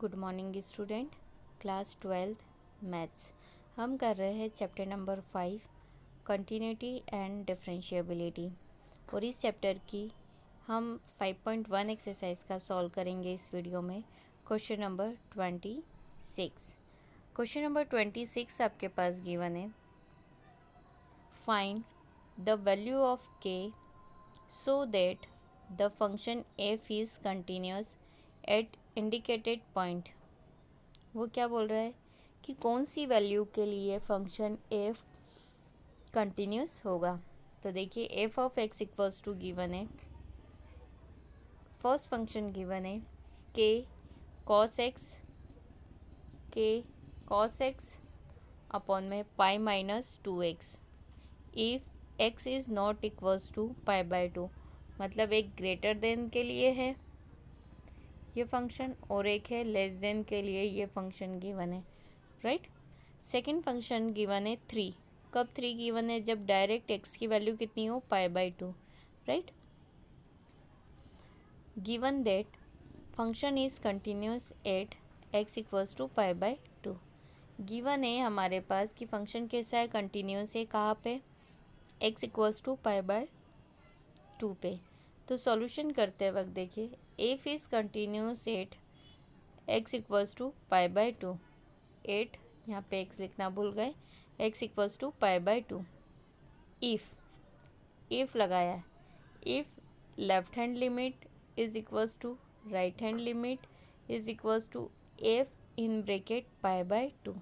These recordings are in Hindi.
Good morning student. Class 12th maths हम कर रहे हैं chapter number 5 continuity and differentiability. और इस चैप्टर की हम 5.1 एक्सरसाइज का सॉल्व करेंगे इस वीडियो में। Question number 26। क्वेश्चन नंबर 26 आपके पास गिवन है, फाइंड द वैल्यू ऑफ के so that the function F is continuous eight indicated point. वो क्या बोल रहा है कि कौन सी वैल्यू के लिए फंक्शन एफ कंटिन्यूस होगा। तो देखिए f of x equals to given है, फर्स्ट फंक्शन गिवन है के कॉस एक्स अपॉन में pi minus 2x if x is not equals to pi by 2, मतलब एक ग्रेटर देन के लिए है ये फंक्शन और एक है लेस देन के लिए ये फंक्शन गिवन है, राइट। सेकंड फंक्शन गिवन है 3। कब 3 गिवन है? जब डायरेक्ट x की वैल्यू कितनी हो pi by 2, right. Given that function is continuous at x equals to pi by 2। Given है हमारे पास कि फंक्शन कैसा है, कंटिन्यूस है। कहाँ पे? x equals to pi by 2 पे। तो सॉल्यूशन करते वक्त देखिए f is continuous at x equals to pi by 2। 8 यहाँ पे x लिखना भूल गए, x equals to pi by 2। If लगाया, if left hand limit is equals to right hand limit is equals to f in bracket pi by 2।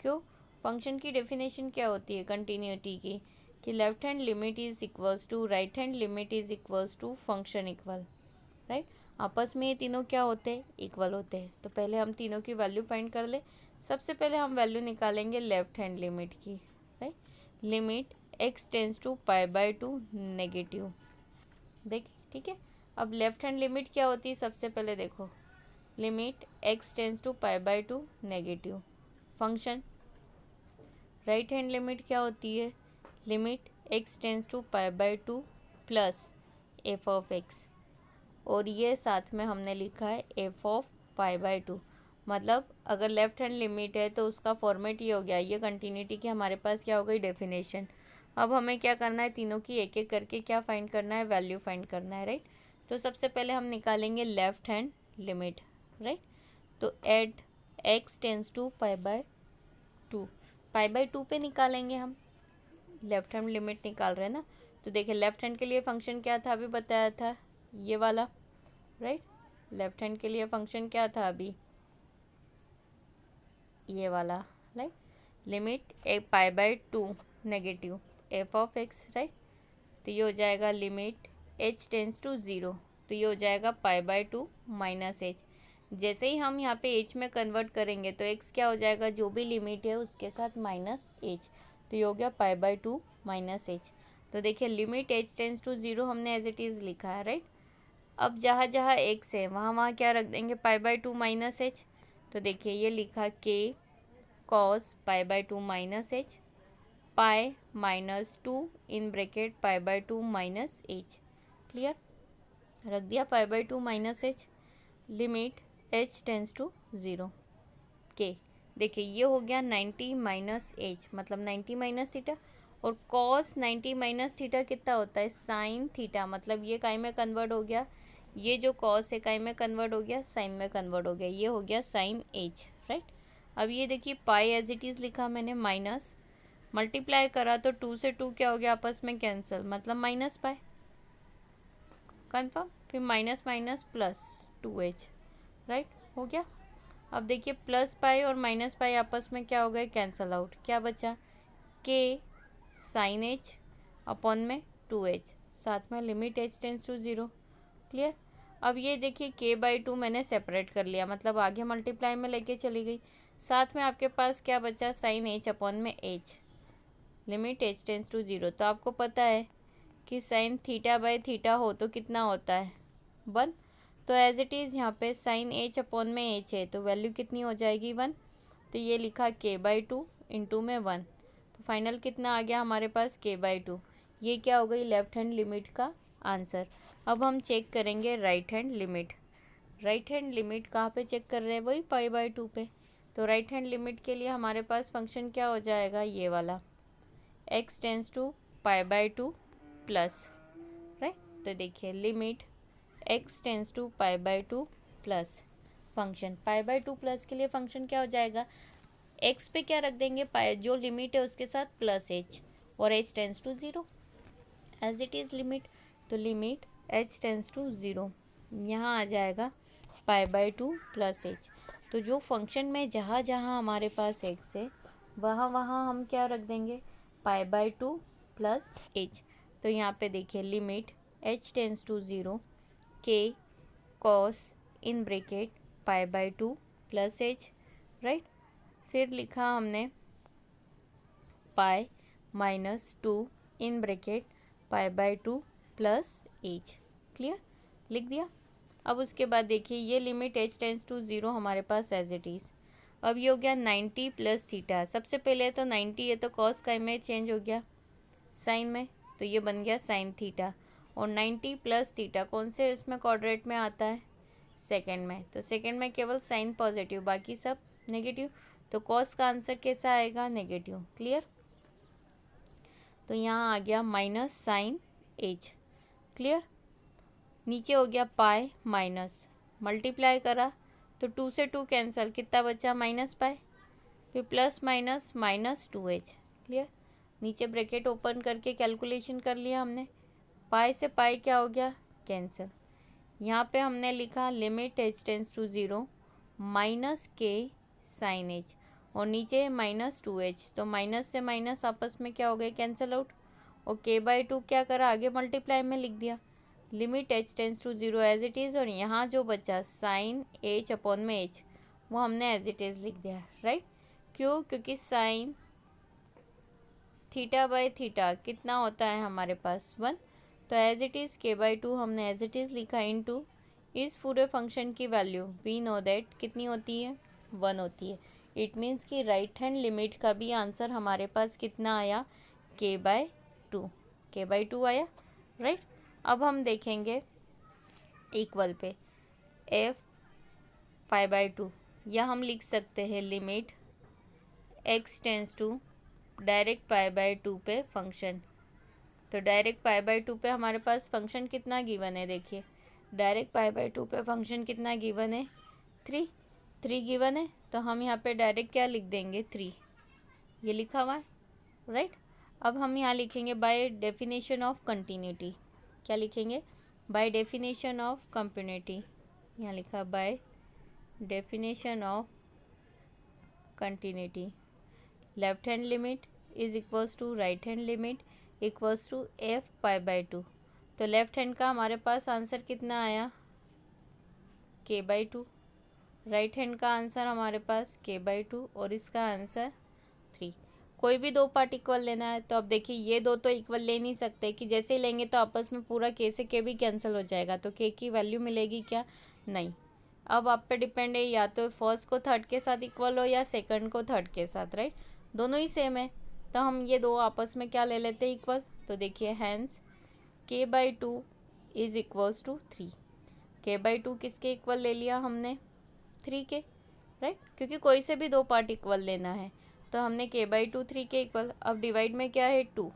क्यों? फंक्शन की डेफिनेशन क्या होती है कंटिन्यूटी की, कि left hand limit is equals to right hand limit is equals to function equal, right. आपस में ये तीनों क्या होते हैं? इक्वल होते हैं। तो पहले हम तीनों की वैल्यू फाइंड कर ले। सबसे पहले हम वैल्यू निकालेंगे लेफ्ट हैंड लिमिट की, right. Limit x tends to pi by 2 negative, देखिए, ठीक है। अब लेफ्ट हैंड लिमिट क्या होती है? सबसे पहले देखो, limit x tends to pi by 2 negative. Function right hand limit क्या होती है? Limit x tends to pi by 2 plus f of x, और ये साथ में हमने लिखा है एफ ऑफ पाई बाय 2। मतलब अगर लेफ्ट हैंड लिमिट है तो उसका फॉर्मेट ये हो गया, ये कंटिन्यूटी की हमारे पास क्या हो गई? डेफिनेशन। अब हमें क्या करना है? तीनों की एक एक करके क्या फाइंड करना है? वैल्यू फाइंड करना है, राइट। तो सबसे पहले हम निकालेंगे लेफ्ट हैंड लिमिट, राइट। तो at x tends to pi by 2, pi by 2 पे निकालेंगे हम, लेफ्ट हैंड लिमिट निकाल रहे हैं ना। तो देखिए लेफ्ट हैंड के लिए फंक्शन क्या था अभी बताया था, ये वाला, राइट। लेफ्ट हैंड के लिए फंक्शन क्या था अभी? ये वाला, right. Limit A pi by 2 negative F of x, right. तो ये हो जाएगा लिमिट एच टेंस टू 0, तो ये हो जाएगा पाई बाय 2 माइनस एच। जैसे ही हम यहाँ पे एच में कन्वर्ट करेंगे तो एक्स क्या हो जाएगा? जो भी लिमिट है उसके साथ माइनस एच, तो ये हो गया पाई बाय 2 माइनस एच। तो देखिए लिमिट एच टेंस टू 0 हमने एज इट इज़ लिखा है, राइट। अब जहाँ जहाँ एक्स है वहाँ वहाँ क्या रख देंगे? Pi by 2 minus h. तो देखिए ये लिखा के cos pi by 2 minus h, pi minus 2 in bracket pi by 2 minus h. Clear? रख दिया pi by 2 minus h. Limit h tends to 0 के, देखिए ये हो गया 90 माइनस एच, मतलब 90 माइनस थीटा, और कॉस 90 माइनस थीटा कितना होता है? साइन थीटा, मतलब ये काई में कन्वर्ट हो गया, ये जो कॉस है काई में कन्वर्ट हो गया? साइन में कन्वर्ट हो गया, ये हो गया साइन एच, राइट। अब ये देखिए पाई एज इट इज़ लिखा मैंने, माइनस मल्टीप्लाई करा तो 2 से 2 क्या हो गया? आपस में कैंसिल, मतलब माइनस पाई, कन्फर्म। फिर minus minus plus 2h, right, हो गया। अब देखिए प्लस पाई और माइनस पाई आपस में क्या हो गए? Cancel out. क्या बचा? के साइन एच अपॉन में 2h, साथ में limit h tends to 0। Clear? अब ये देखिए के बाई 2 मैंने सेपरेट कर लिया, मतलब आगे मल्टीप्लाई में लेके चली गई। साथ में आपके पास क्या बचा? साइन एच अपॉन में h, limit h tends to 0। तो आपको पता है कि साइन थीटा बाय थीटा हो तो कितना होता है? 1। तो एज इट इज़ यहाँ पे साइन एच अपॉन में एच है, तो वैल्यू कितनी हो जाएगी? 1। तो ये लिखा के बाई 2 इंटू में 1, तो फाइनल कितना आ गया हमारे पास? के बाई 2। ये क्या हो गई? लेफ्ट हैंड लिमिट का आंसर। अब हम चेक करेंगे right hand limit. Right hand limit कहाँ पे चेक कर रहे हैं, वही π/2 पे। तो राइट हैंड लिमिट के लिए हमारे पास फंक्शन क्या हो जाएगा, ये वाला x tends to π/2 plus, right. तो देखिए limit x tends to π/2 plus function π/2 plus के लिए फंक्शन क्या हो जाएगा, x पे क्या रख देंगे, पाई जो लिमिट है उसके साथ प्लस h, और h tends to 0 as it is limit. तो लिमिट h टेंस टू 0 यहाँ आ जाएगा π/2 प्लस h। तो जो फंक्शन में जहाँ जहाँ हमारे पास x है वहाँ वहाँ हम क्या रख देंगे, π/2 प्लस h। तो यहाँ पे देखिए limit h tends to 0 k cos in bracket π/2 plus h, राइट। फिर लिखा हमने π-2 in bracket π/2 plus h, clear, लिख दिया। अब उसके बाद देखिए ये लिमिट h टेंस टू 0 हमारे पास एज इट इज़। अब ये हो गया 90 प्लस थीटा। सबसे पहले तो 90 है तो कॉस का इमेज चेंज हो गया साइन में, तो ये बन गया साइन थीटा। और 90 प्लस थीटा कौन से इसमें क्वाड्रेट में आता है, सेकंड में। तो सेकंड में केवल साइन पॉजिटिव, बाकी सब नेगेटिव। तो कॉस का आंसर कैसा आएगा, नेगेटिव, क्लियर। तो यहाँ आ गया माइनस साइन एच, क्लियर। नीचे हो गया पाई माइनस, मल्टीप्लाई करा तो 2 से 2 कैंसिल, कितना बचा, माइनस पाई, फिर plus minus minus 2h, clear. नीचे ब्रैकेट ओपन करके कैलकुलेशन कर लिया हमने, पाई से पाई क्या हो गया, कैंसिल। यहाँ पे हमने लिखा limit h tends to 0 minus के साइन एच, और नीचे माइनस 2h, तो माइनस से माइनस आपस में क्या हो गए, कैंसिल आउट। और k/2 क्या करा, आगे मल्टीप्लाई में लिख दिया, limit h tends to 0 as it is. और यहाँ जो बचा साइन h अपॉन में h, वो हमने एज इट इज़ लिख दिया, राइट। क्यों, क्योंकि साइन थीटा बाय थीटा कितना होता है हमारे पास 1, तो एज इट इज़ k/2 हमने एज इट इज़ लिखा इनटू इस पूरे फंक्शन की वैल्यू वी नो दैट कितनी होती है, 1 होती है। इट मीन्स कि राइट हैंड लिमिट का भी आंसर हमारे पास कितना आया, k/2 आया, राइट। अब हम देखेंगे इक्वल पे f π/2, या हम लिख सकते हैं limit x tends to direct π/2 पे फंक्शन। तो डायरेक्ट π/2 पे हमारे पास फंक्शन कितना गिवन है, देखिए डायरेक्ट π/2 पे फंक्शन कितना गिवन है, 3 गिवन है। तो हम यहाँ पे डायरेक्ट क्या लिख देंगे, 3, ये लिखा हुआ है, राइट। अब हम यहाँ लिखेंगे बाय डेफिनेशन ऑफ कंटिन्यूटी, क्या लिखेंगे, बाय डेफिनेशन ऑफ कंटिन्यूटी, यहाँ लिखा by definition of continuity, left hand limit is equals to right hand limit equals to f π/2। तो लेफ्ट हैंड का हमारे पास आंसर कितना आया, k/2, राइट हैंड का आंसर हमारे पास k/2, और इसका आंसर 3। कोई भी दो पार्ट इक्वल लेना है तो अब देखिए ये दो तो इक्वल ले नहीं सकते, कि जैसे ही लेंगे तो आपस में पूरा k से k भी कैंसिल हो जाएगा, तो k की वैल्यू मिलेगी क्या, नहीं। अब आप पे डिपेंड है, या तो फर्स्ट को थर्ड के साथ इक्वल हो या सेकंड को थर्ड के साथ, राइट, दोनों ही सेम है। तो हम ये दो आपस में क्या ले लेते हैं, इक्वल। तो देखिए hence k/2 is equals to 3, k/2 किसके इक्वल ले लिया हमने, 3 के, राइट, क्योंकि कोई से भी दो पार्ट इक्वल लेना है। तो हमने k/2 3 के इक्वल। अब डिवाइड में क्या है, 2,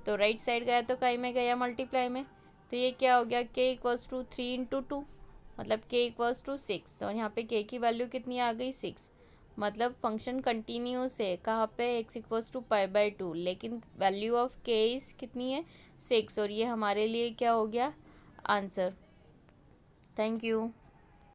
तो राइट साइड गया तो काई में गया मल्टीप्लाई में, तो ये क्या हो गया, k इक्वल्स टू 3 इंटू 2, मतलब k इक्वल्स टू 6, और यहाँ पे k की वैल्यू कितनी आ गई, 6। मतलब फंक्शन कंटिन्यूस है, कहाँ पे, x इक्वल्स टू π/2, लेकिन वैल्यू ऑफ k इज कितनी है, 6, और ये हमारे लिए क्या हो गया, आंसर। Thank you.